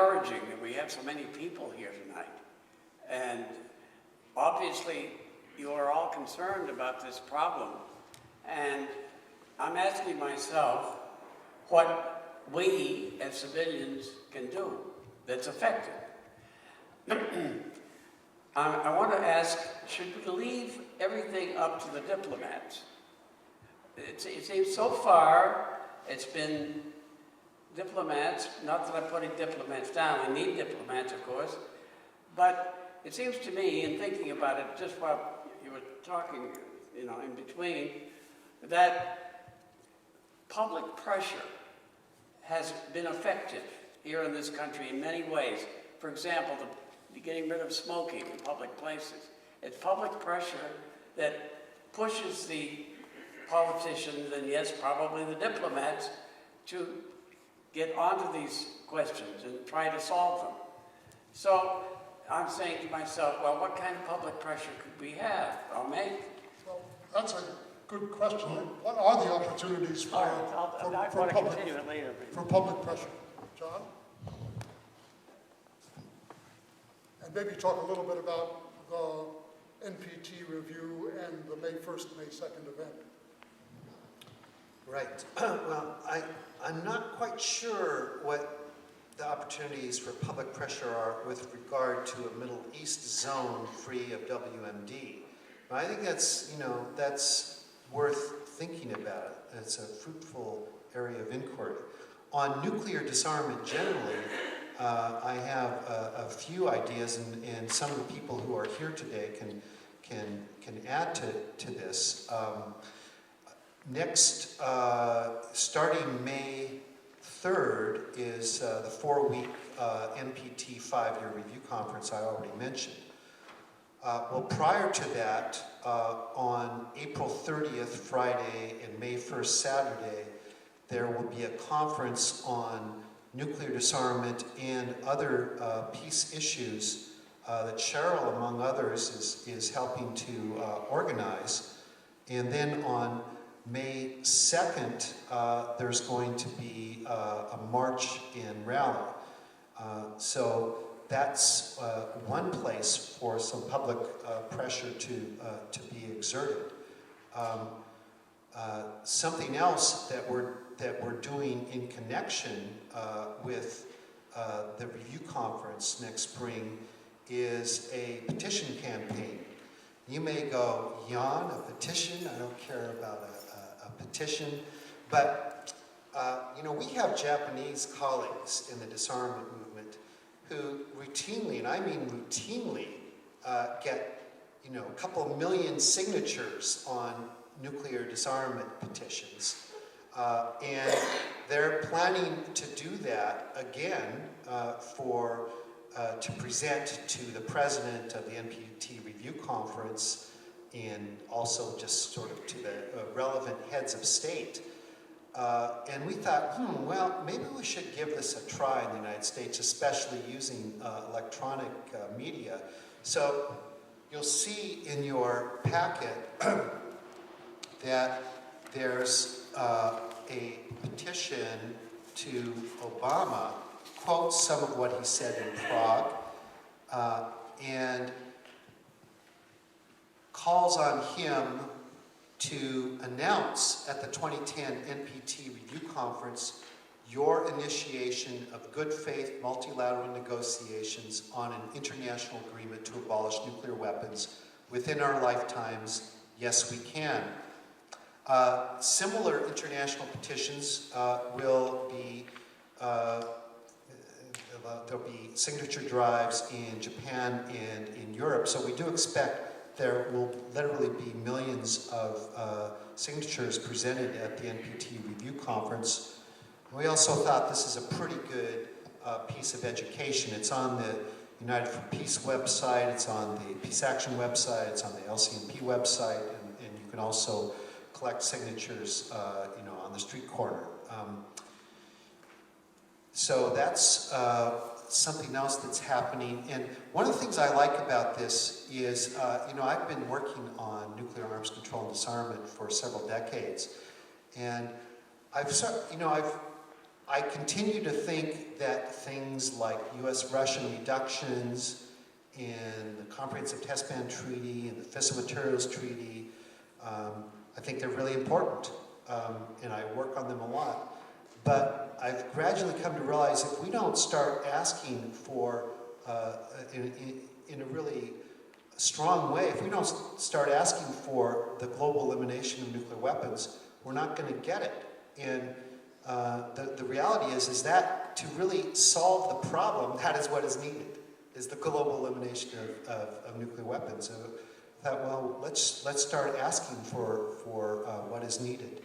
encouraging that we have so many people here tonight. And obviously, you are all concerned about this problem. And I'm asking myself what we as civilians can do that's effective. I want to ask, should we leave everything up to the diplomats? It seems so far it's been diplomats, not that I'm putting diplomats down, we need diplomats, of course, but it seems to me, in thinking about it, just while you were talking, in between, that public pressure has been effective here in this country in many ways. For example, the getting rid of smoking in public places. It's public pressure that pushes the politicians, and yes, probably the diplomats, to get onto these questions and try to solve them. So I'm saying to myself, well, what kind of public pressure could we have? I'll make. Well, that's a good question. What are the opportunities for, for public pressure? John? And maybe talk a little bit about the NPT review and the May 1st, May 2nd event. Right. Well, I'm not quite sure what the opportunities for public pressure are with regard to a Middle East zone free of WMD. But I think that's, that's worth thinking about. It's a fruitful area of inquiry. On nuclear disarmament generally, I have a few ideas, and some of the people who are here today can add to this. Next, starting May 3rd is the 4-week NPT 5-year review conference I already mentioned. Well, prior to that, on April 30th, Friday, and May 1st, Saturday, there will be a conference on nuclear disarmament and other peace issues that Cheryl, among others, is helping to organize. And then on May 2nd, there's going to be a march and rally. So that's one place for some public pressure to be exerted. Something else that we're doing in connection with the review conference next spring is a petition campaign. You may go, Jan, a petition? I don't care about a petition. But, we have Japanese colleagues in the disarmament movement who routinely, and I mean routinely, get, a couple million signatures on nuclear disarmament petitions. And they're planning to do that again to present to the president of the NPT review conference and also just sort of to the relevant heads of state. And we thought, well, maybe we should give this a try in the United States, especially using electronic media. So you'll see in your packet that there's a petition to Obama, quotes some of what he said in Prague, and calls on him to announce at the 2010 NPT review conference your initiation of good faith multilateral negotiations on an international agreement to abolish nuclear weapons within our lifetimes. Yes, we can. Similar international petitions will be, there'll be signature drives in Japan and in Europe, so we do expect there will literally be millions of signatures presented at the NPT review conference. We also thought this is a pretty good piece of education. It's on the United for Peace website, it's on the Peace Action website, it's on the LCMP website, and you can also collect signatures, on the street corner. So that's something else that's happening. And one of the things I like about this is, I've been working on nuclear arms control and disarmament for several decades, and I I continue to think that things like US-Russian reductions in the Comprehensive Test Ban Treaty and the Fissile Materials Treaty, I think they're really important, and I work on them a lot. But I've gradually come to realize if we don't start asking for, in a really strong way, if we don't start asking for the global elimination of nuclear weapons, we're not going to get it. And the reality is that to really solve the problem, that is what is needed, is the global elimination of nuclear weapons. So I thought, well, let's start asking for what is needed.